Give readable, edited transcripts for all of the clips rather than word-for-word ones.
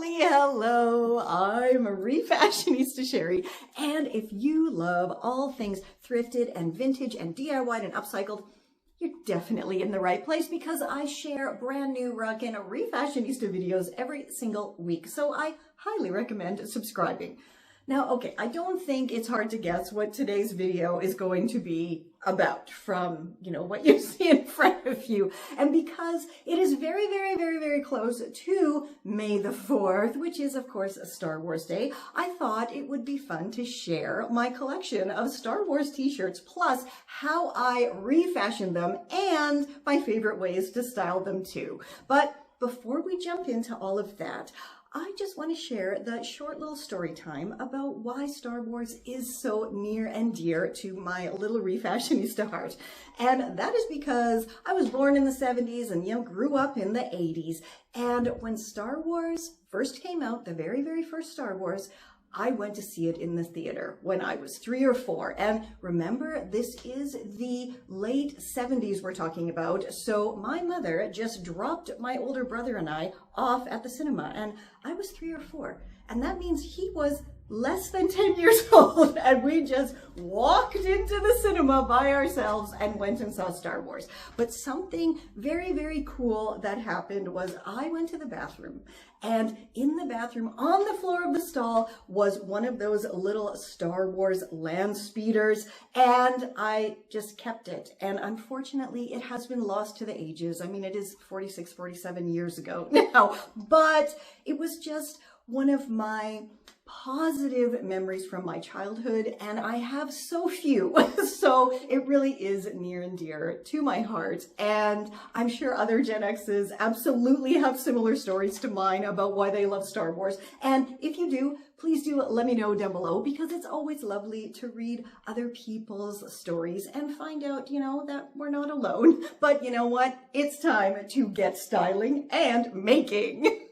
Holly, hello, I'm Refashionista Sheri, and if you love all things thrifted and vintage and DIY'd and upcycled, you're definitely in the right place because I share brand new rockin' Refashionista videos every single week, so I highly recommend subscribing. Now, okay, I don't think it's hard to guess what today's video is going to be about from, what you see in front of you. And because it is very, very, very, very close to May the 4th, which is, of course, a Star Wars Day, I thought it would be fun to share my collection of Star Wars t-shirts, plus how I refashion them and my favorite ways to style them too. But before we jump into all of that, I just want to share the short little story time about why Star Wars is so near and dear to my little refashionista heart. And that is because I was born in the 70s and, grew up in the 80s. And when Star Wars first came out, the very, very first Star Wars, I went to see it in the theater when I was 3 or 4. And remember, this is the late 70s we're talking about. So my mother just dropped my older brother and I off at the cinema, and I was 3 or 4. And that means he was less than 10 years old, and we just walked into the cinema by ourselves and went and saw Star Wars. But something very, very cool that happened was I went to the bathroom, and in the bathroom on the floor of the stall was one of those little Star Wars land speeders, and I just kept it. And unfortunately, it has been lost to the ages. I mean, it is 46, 47 years ago now, but it was just one of my positive memories from my childhood, and I have so few, so it really is near and dear to my heart. And I'm sure other Gen Xs absolutely have similar stories to mine about why they love Star Wars. And if you do, please do let me know down below, because it's always lovely to read other people's stories and find out, that we're not alone. But you know what? It's time to get styling and making.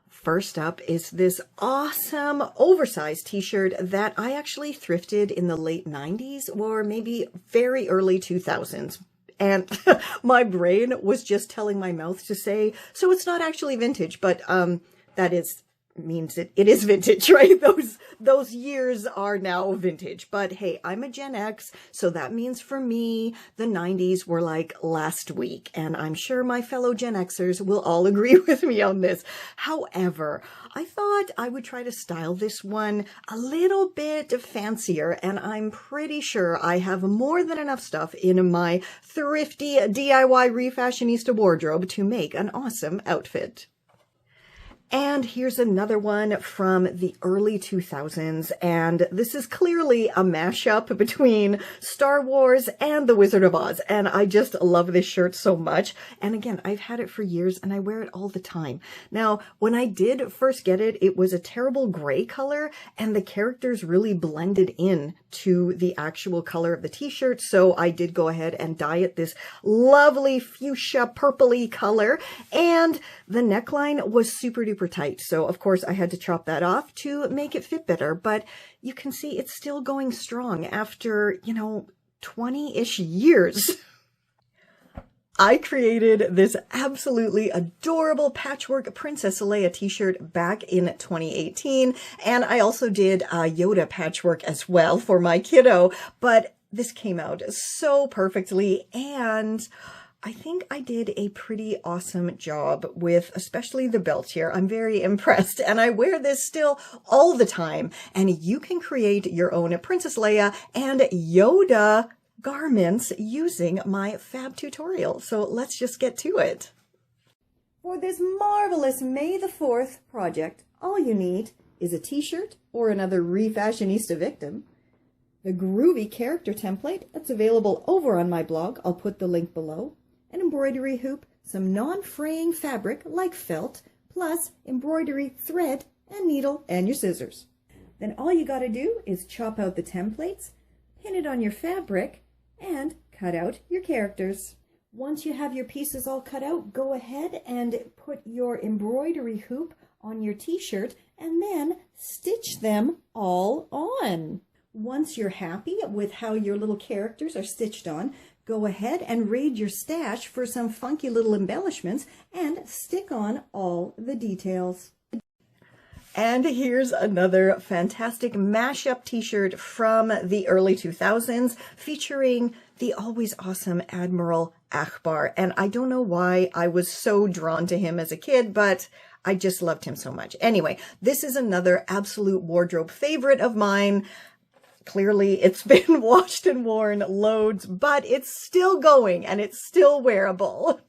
First up is this awesome oversized t-shirt that I actually thrifted in the late 90s or maybe very early 2000s. And my brain was just telling my mouth to say, so it's not actually vintage, but that means it is vintage, right? Those years are now vintage. But hey, I'm a Gen X, so that means for me, the 90s were like last week. And I'm sure my fellow Gen Xers will all agree with me on this. However, I thought I would try to style this one a little bit fancier, and I'm pretty sure I have more than enough stuff in my thrifty DIY refashionista wardrobe to make an awesome outfit. And here's another one from the early 2000s, and this is clearly a mashup between Star Wars and The Wizard of Oz, and I just love this shirt so much. And again, I've had it for years, and I wear it all the time. Now, when I did first get it, it was a terrible gray color, and the characters really blended in to the actual color of the t-shirt, so I did go ahead and dye it this lovely fuchsia purpley color, and the neckline was super duper tight. So of course I had to chop that off to make it fit better, but you can see it's still going strong after, 20-ish years. I created this absolutely adorable patchwork Princess Leia t-shirt back in 2018, and I also did a Yoda patchwork as well for my kiddo, but this came out so perfectly, and I think I did a pretty awesome job with especially the belt here. I'm very impressed, and I wear this still all the time. And you can create your own Princess Leia and Yoda garments using my fab tutorial. So let's just get to it. For this marvelous May the 4th project, all you need is a t-shirt or another Refashionista victim, the groovy character template that's available over on my blog, I'll put the link below, an embroidery hoop, some non-fraying fabric like felt, plus embroidery thread and needle and your scissors. Then all you gotta do is chop out the templates, pin it on your fabric, and cut out your characters. Once you have your pieces all cut out, go ahead and put your embroidery hoop on your t-shirt and then stitch them all on. Once you're happy with how your little characters are stitched on, go ahead and raid your stash for some funky little embellishments and stick on all the details. And here's another fantastic mashup t-shirt from the early 2000s featuring the always awesome Admiral Akbar. And I don't know why I was so drawn to him as a kid, but I just loved him so much. Anyway, this is another absolute wardrobe favorite of mine. Clearly, it's been washed and worn loads, but it's still going and it's still wearable.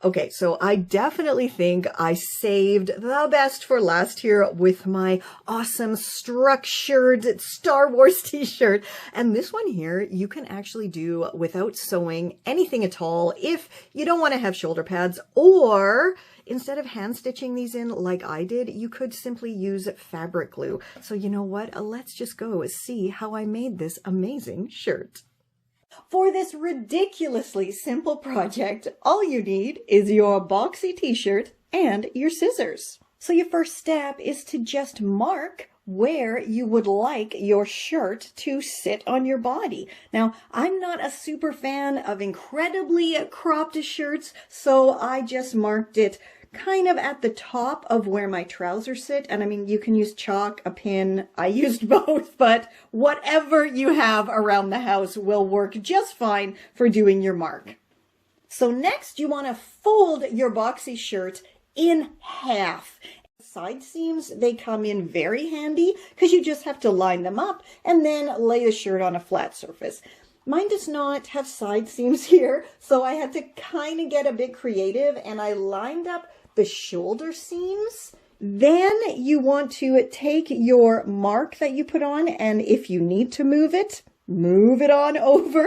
Okay, so I definitely think I saved the best for last here with my awesome structured Star Wars t-shirt. And this one here, you can actually do without sewing anything at all if you don't want to have shoulder pads, or instead of hand stitching these in like I did, you could simply use fabric glue. So you know what? Let's just go see how I made this amazing shirt. For this ridiculously simple project, all you need is your boxy t-shirt and your scissors. So your first step is to just mark where you would like your shirt to sit on your body. Now, I'm not a super fan of incredibly cropped shirts, so I just marked it kind of at the top of where my trousers sit. And I mean, you can use chalk, a pin. I used both, but whatever you have around the house will work just fine for doing your mark. So next you want to fold your boxy shirt in half. Side seams, they come in very handy because you just have to line them up and then lay the shirt on a flat surface. Mine does not have side seams here, so I had to kind of get a bit creative and I lined up the shoulder seams. Then you want to take your mark that you put on, and if you need to move it on over.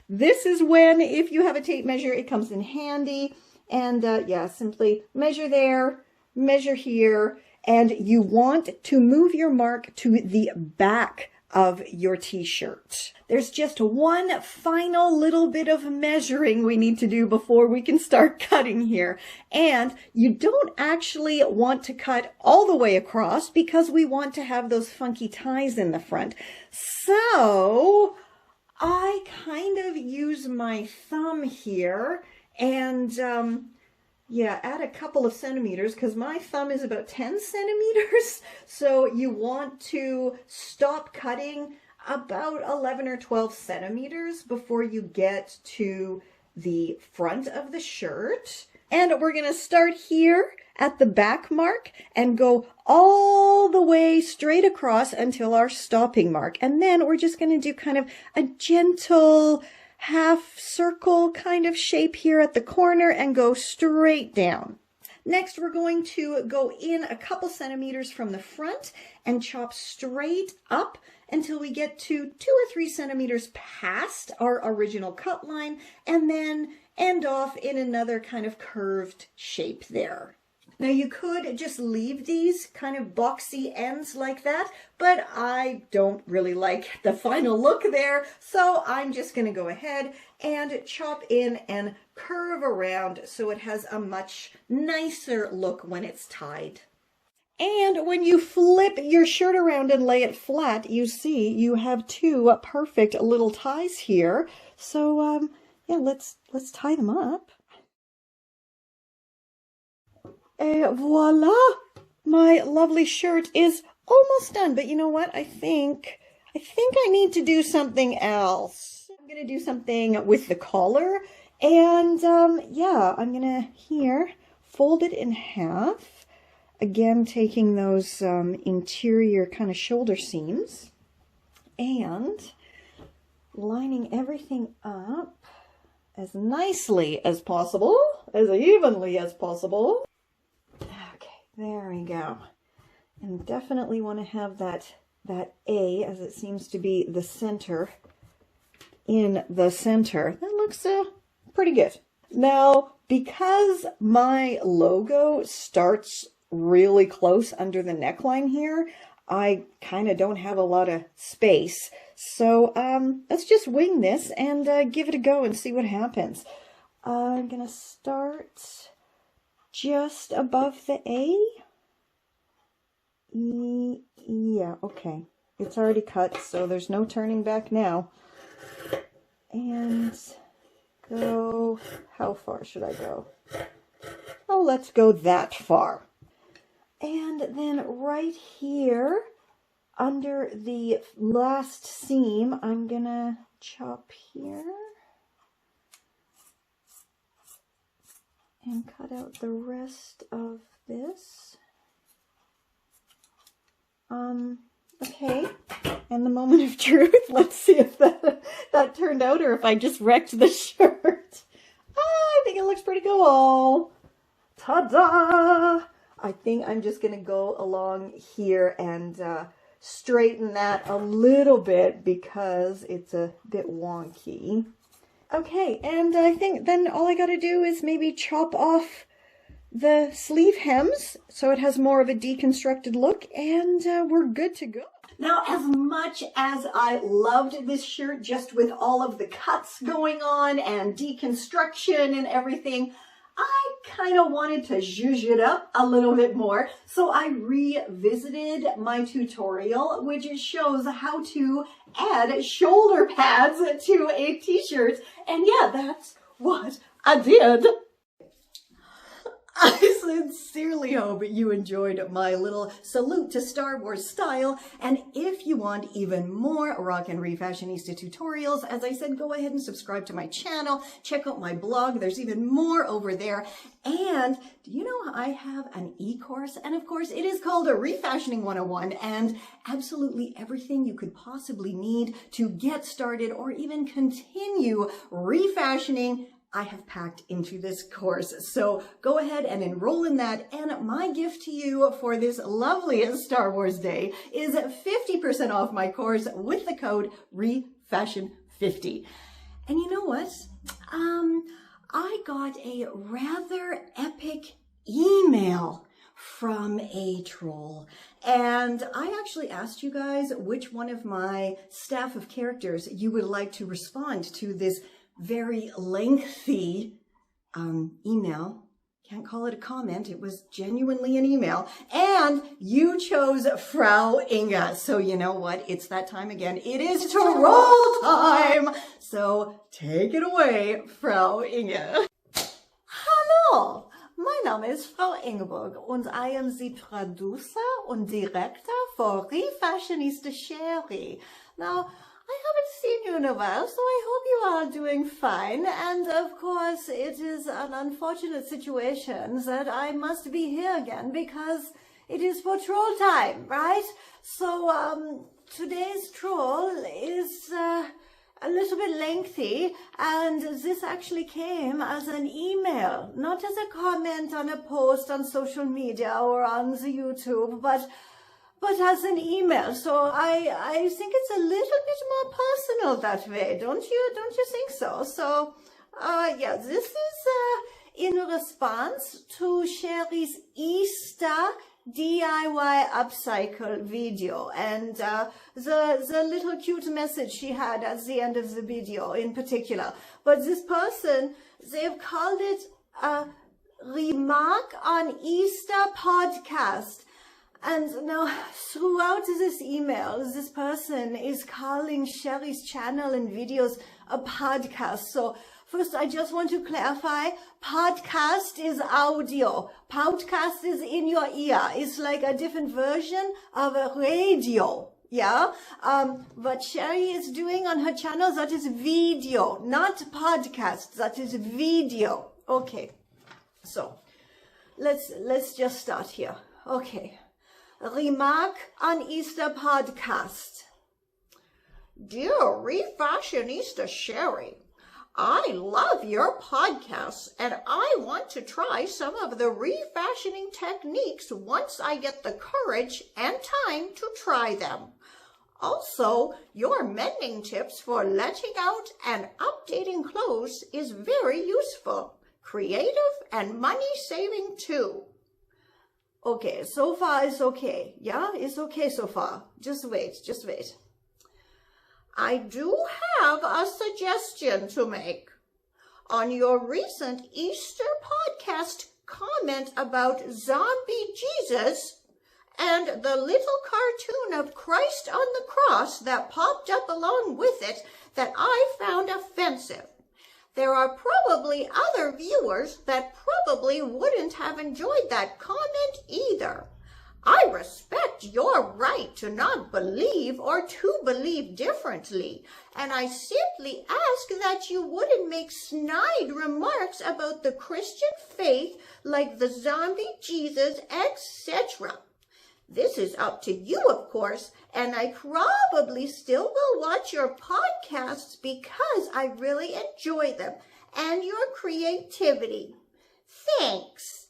This is when, if you have a tape measure, it comes in handy. And yeah, simply measure there, measure here, and you want to move your mark to the back of your t-shirt. There's just one final little bit of measuring we need to do before we can start cutting here. And you don't actually want to cut all the way across because we want to have those funky ties in the front. So I kind of use my thumb here and yeah, add a couple of centimeters because my thumb is about 10 centimeters. So you want to stop cutting about 11 or 12 centimeters before you get to the front of the shirt. And we're going to start here at the back mark and go all the way straight across until our stopping mark. And then we're just going to do kind of a gentle half circle kind of shape here at the corner and go straight down. Next, we're going to go in a couple centimeters from the front and chop straight up until we get to 2 or 3 centimeters past our original cut line, and then end off in another kind of curved shape there. Now you could just leave these kind of boxy ends like that, but I don't really like the final look there, so I'm just going to go ahead and chop in and curve around so it has a much nicer look when it's tied. And when you flip your shirt around and lay it flat, you see you have 2 perfect little ties here. So yeah, let's tie them up. Et voila! My lovely shirt is almost done, but you know what? I think I need to do something else. I'm going to do something with the collar, and yeah, I'm going to here fold it in half. Again, taking those interior kind of shoulder seams and lining everything up as nicely as possible, as evenly as possible. There we go. And definitely want to have that A, as it seems to be the center, in the center. That looks pretty good. Now, because my logo starts really close under the neckline here, I kind of don't have a lot of space. So let's just wing this and give it a go and see what happens. I'm going to start just above the A. Yeah, okay. It's already cut, so there's no turning back now. And go, how far should I go? Oh, let's go that far. And then right here, under the last seam, I'm gonna chop here and cut out the rest of this. Okay, and the moment of truth. Let's see if that turned out or if I just wrecked the shirt. I think it looks pretty cool. Ta-da! I think I'm just going to go along here and straighten that a little bit because it's a bit wonky. Okay, and I think then all I got to do is maybe chop off the sleeve hems so it has more of a deconstructed look, and we're good to go. Now, as much as I loved this shirt just with all of the cuts going on and deconstruction and everything, I kind of wanted to zhuzh it up a little bit more. So I revisited my tutorial, which shows how to add shoulder pads to a t-shirt. And yeah, that's what I did. I sincerely hope you enjoyed my little salute to Star Wars style. And if you want even more Rockin' Refashionista tutorials, as I said, go ahead and subscribe to my channel. Check out my blog. There's even more over there. And do you know I have an e-course? And of course, it is called a Refashioning 101, and absolutely everything you could possibly need to get started or even continue refashioning I have packed into this course. So go ahead and enroll in that. And my gift to you for this lovely Star Wars day is 50% off my course with the code REFASHION50. And you know what? I got a rather epic email from a troll. And I actually asked you guys which one of my staff of characters you would like to respond to this very lengthy email. Can't call it a comment. It was genuinely an email. And you chose Frau Inge. So you know what? It's that time again. It is troll time. So take it away, Frau Inge. Hallo, mein Name ist Frau Ingeborg und I am the producer und director for Refashionista Sheri. Now, I haven't seen you in a while, so I hope you are doing fine. And of course, it is an unfortunate situation that I must be here again because it is for troll time, right? So today's troll is a little bit lengthy, and this actually came as an email, not as a comment on a post on social media or on the YouTube, but as an email. So I think it's a little bit more personal that way, don't you think so? So yeah, this is in response to Sheri's Easter DIY upcycle video, and the little cute message she had at the end of the video in particular. But this person, they've called it a remark on Easter podcast. And now, throughout this email, this person is calling Sheri's channel and videos a podcast. So first, I just want to clarify, podcast is audio. Podcast is in your ear. It's like a different version of a radio. Yeah? What Sheri is doing on her channel, that is video, not podcast. That is video. Okay. So, let's just start here. Okay. Remark on Easter podcast. Dear Refashionista Sheri, I love your podcasts and I want to try some of the refashioning techniques once I get the courage and time to try them. Also, your mending tips for letting out and updating clothes is very useful, creative and money-saving too. Okay, so far it's okay. Yeah, it's okay so far. Just wait. I do have a suggestion to make. On your recent Easter podcast comment about zombie Jesus and the little cartoon of Christ on the cross that popped up along with it that I found offensive. There are probably other viewers that probably wouldn't have enjoyed that comment either. I respect your right to not believe or to believe differently, and I simply ask that you wouldn't make snide remarks about the Christian faith like the zombie Jesus, etc. This is up to you, of course, and I probably still will watch your podcasts because I really enjoy them and your creativity. Thanks.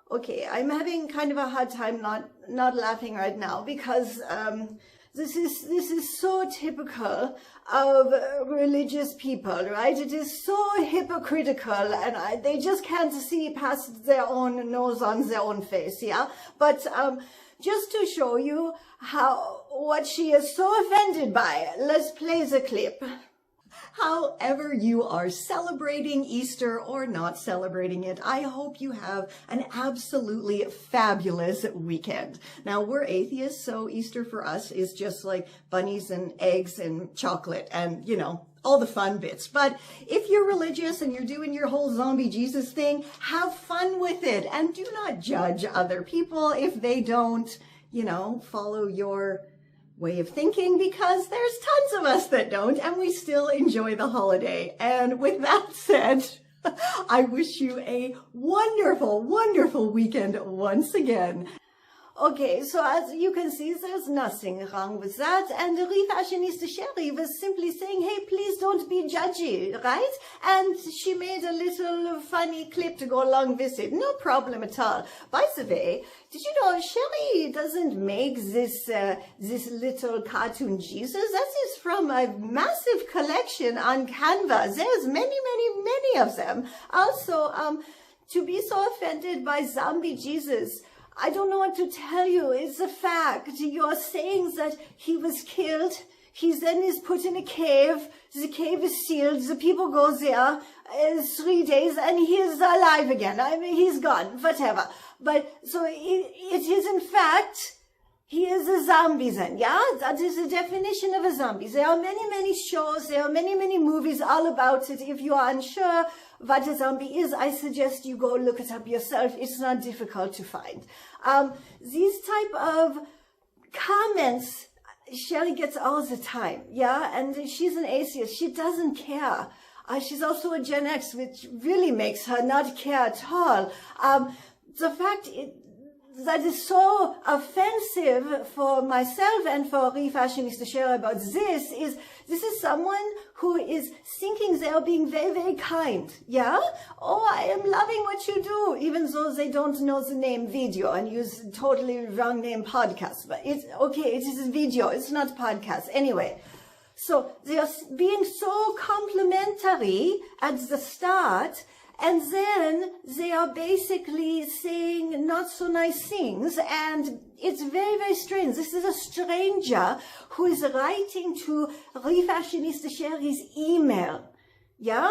Okay, I'm having kind of a hard time not laughing right now because this is so typical of religious people, right? It is so hypocritical, and they just can't see past their own nose on their own face, yeah? But just to show you what she is so offended by, let's play the clip. However you are celebrating Easter or not celebrating it, I hope you have an absolutely fabulous weekend. Now, we're atheists, so Easter for us is just like bunnies and eggs and chocolate and, you know, all the fun bits. But if you're religious and you're doing your whole zombie Jesus thing, have fun with it and do not judge other people if they don't, you know, follow your way of thinking, because there's tons of us that don't, and we still enjoy the holiday. And with that said, I wish you a wonderful, wonderful weekend once again. Okay, so as you can see, there's nothing wrong with that. And Refashionista Sheri was simply saying, hey, please don't be judgy, right? And she made a little funny clip to go along with it. No problem at all. By the way, did you know Sheri doesn't make this little cartoon Jesus? That is from a massive collection on Canva. There's many, many, many of them. Also, to be so offended by zombie Jesus, I don't know what to tell you. It's a fact. You're saying that he was killed. He then is put in a cave. The cave is sealed. The people go there 3 days and he is alive again. I mean, he's gone, whatever. But so it is in fact, he is a zombie then, yeah? That is the definition of a zombie. There are many, many shows. There are many, many movies all about it. If you are unsure what a zombie is, I suggest you go look it up yourself. It's not difficult to find. These type of comments Sheri gets all the time, yeah? And she's an atheist. She doesn't care. She's also a Gen X, which really makes her not care at all. The fact that is so offensive for myself and for Refashionista Crew about this is someone who is thinking they are being very, very kind, yeah? Oh, I am loving what you do, even though they don't know the name video and use totally wrong name podcast. But it's okay, it is video, it's not podcast. Anyway, so they are being so complimentary at the start, and then they are basically saying not so nice things, and it's very, very strange. This is a stranger who is writing to Refashionista Sheri's email, yeah?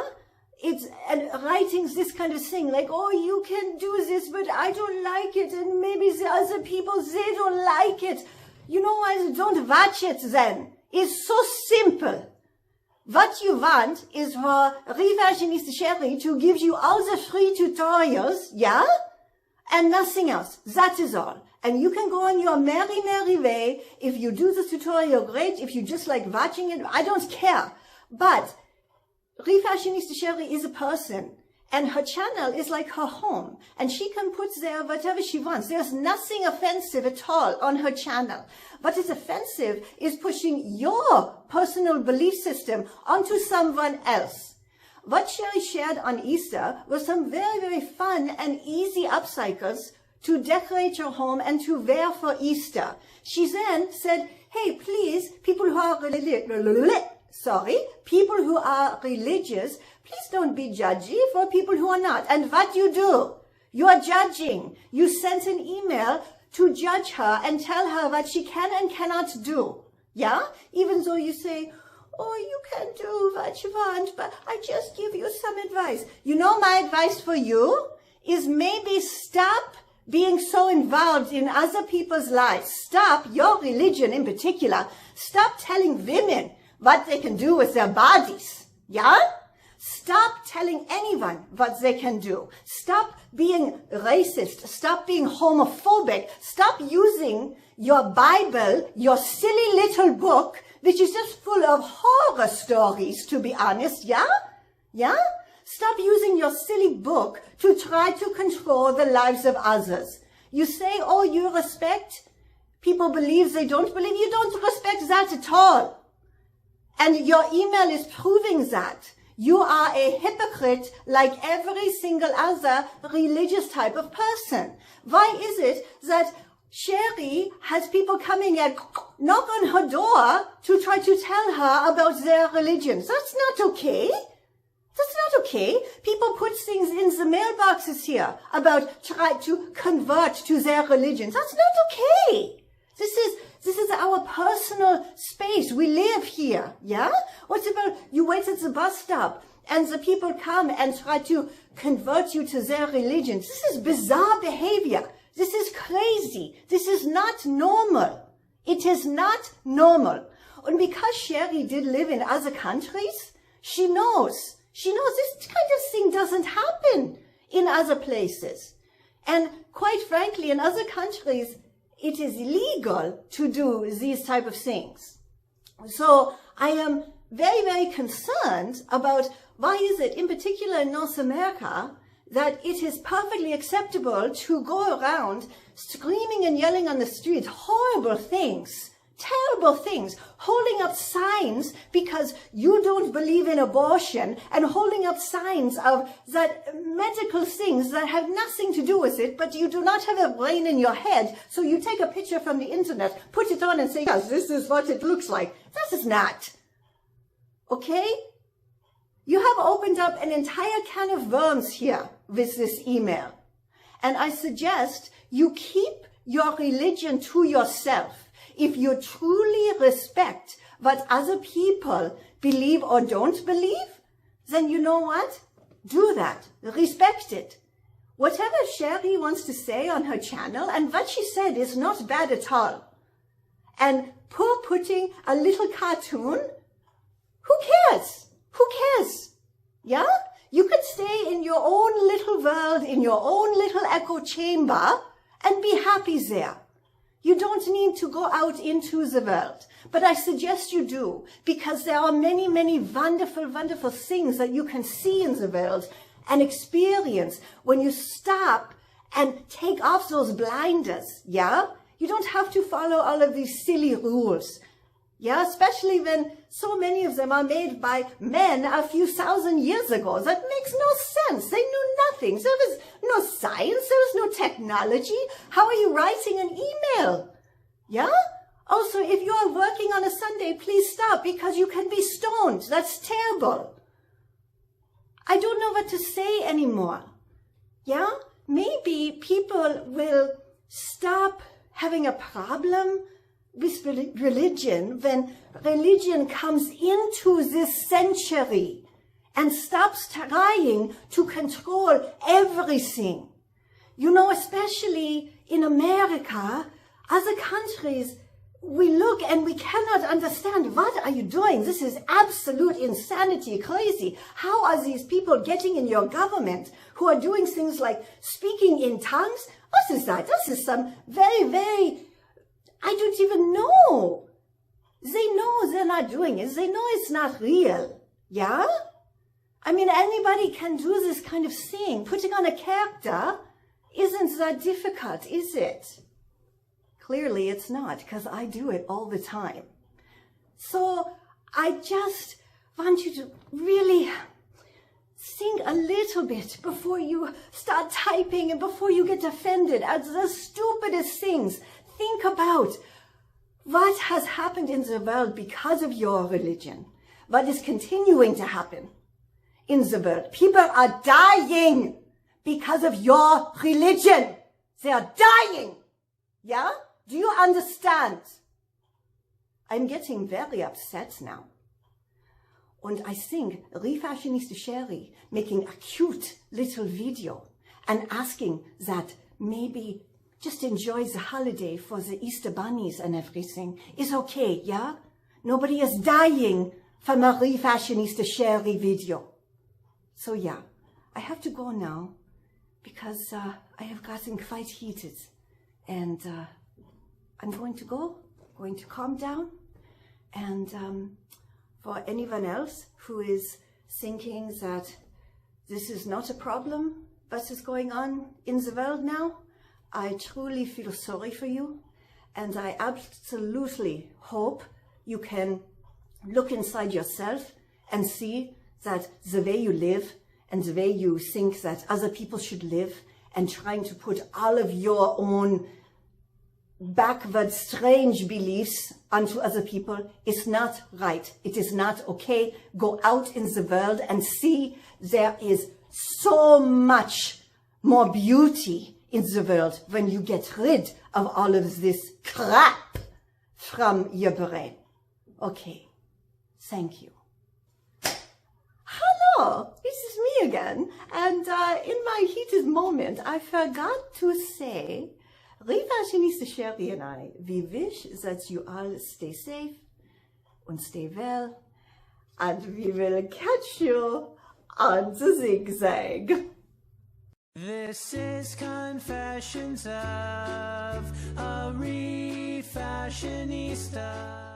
And writing this kind of thing, like, oh, you can do this, but I don't like it, and maybe the other people, they don't like it. You know why they don't watch it then? It's so simple. What you want is for Refashionista Crew to give you all the free tutorials, yeah? And nothing else. That is all. And you can go on your merry, merry way. If you do the tutorial, great. If you just like watching it, I don't care. But Refashionista Crew is a person. And her channel is like her home. And she can put there whatever she wants. There's nothing offensive at all on her channel. What is offensive is pushing your personal belief system onto someone else. What Sheri shared on Easter was some very, very fun and easy upcycles to decorate your home and to wear for Easter. She then said, hey, please, people who are religious, please don't be judgy for people who are not. And what do? You are judging. You sent an email to judge her and tell her what she can and cannot do. Yeah? Even though you say, oh, you can do what you want, but I just give you some advice. You know, my advice for you is maybe stop being so involved in other people's lives. Stop, your religion in particular, stop telling women what they can do with their bodies. Yeah? Stop telling anyone what they can do. Stop being racist. Stop being homophobic. Stop using your Bible, your silly little book, which is just full of horror stories, to be honest, yeah? Yeah? Stop using your silly book to try to control the lives of others. You say, oh, you respect people believe, they don't believe. You don't respect that at all. And your email is proving that. You are a hypocrite like every single other religious type of person. Why is it that Sheri has people coming and knock on her door to try to tell her about their religions? That's not okay. That's not okay. People put things in the mailboxes here about try to convert to their religions. That's not okay. This is our personal space. We live here, yeah? What about you wait at the bus stop and the people come and try to convert you to their religions? This is bizarre behavior. This is crazy. This is not normal. It is not normal. And because Sheri did live in other countries, she knows this kind of thing doesn't happen in other places. And quite frankly, in other countries, it is illegal to do these type of things. So I am very, very concerned about why is it, in particular in North America, that it is perfectly acceptable to go around screaming and yelling on the street horrible things, terrible things, holding up signs because you don't believe in abortion and holding up signs of that medical things that have nothing to do with it, but you do not have a brain in your head, so you take a picture from the internet, put it on and say, yes, this is what it looks like. This is not. Okay? You have opened up an entire can of worms here with this email. And I suggest you keep your religion to yourself. If you truly respect what other people believe or don't believe, then you know what? Do that. Respect it. Whatever Sheri wants to say on her channel, and what she said is not bad at all. And poor putting a little cartoon, who cares? Who cares? Yeah? You can stay in your own little world, in your own little echo chamber, and be happy there. You don't need to go out into the world, but I suggest you do, because there are many, many wonderful, wonderful things that you can see in the world and experience when you stop and take off those blinders, yeah? You don't have to follow all of these silly rules, yeah? Especially when so many of them are made by men a few thousand years ago. That makes no sense. They knew nothing. There was no science. There was no technology. How are you writing an email? Yeah? Also, if you are working on a Sunday, please stop because you can be stoned. That's terrible. I don't know what to say anymore. Yeah? Maybe people will stop having a problem with religion when religion comes into this century and stops trying to control everything. You know, especially in America, other countries, we look and we cannot understand, what are you doing? This is absolute insanity, crazy. How are these people getting in your government who are doing things like speaking in tongues? What is that? This is some very, very, I don't even know. They know they're not doing it. They know it's not real. Yeah? I mean, anybody can do this kind of thing. Putting on a character isn't that difficult, is it? Clearly it's not, because I do it all the time. So I just want you to really think a little bit before you start typing and before you get offended at the stupidest things. Think about what has happened in the world because of your religion. What is continuing to happen in the world. People are dying because of your religion. They are dying. Yeah? Do you understand? I'm getting very upset now. And I think Refashionista Sheri making a cute little video and asking that maybe just enjoy the holiday for the Easter bunnies and everything is okay, yeah? Nobody is dying from a Refashionista Sheri video. So yeah, I have to go now because I have gotten quite heated, and I'm going to calm down. And for anyone else who is thinking that this is not a problem, what is going on in the world now, I truly feel sorry for you, and I absolutely hope you can look inside yourself and see that the way you live and the way you think that other people should live, and trying to put all of your own backward, strange beliefs onto other people is not right. It is not okay. Go out in the world and see there is so much more beauty in the world when you get rid of all of this crap from your brain. Okay, thank you. Hello, this is me again. And in my heated moment, I forgot to say, Refashionista Sheri and I, we wish that you all stay safe and stay well, and we will catch you on the zigzag. This is Confessions of a Refashionista.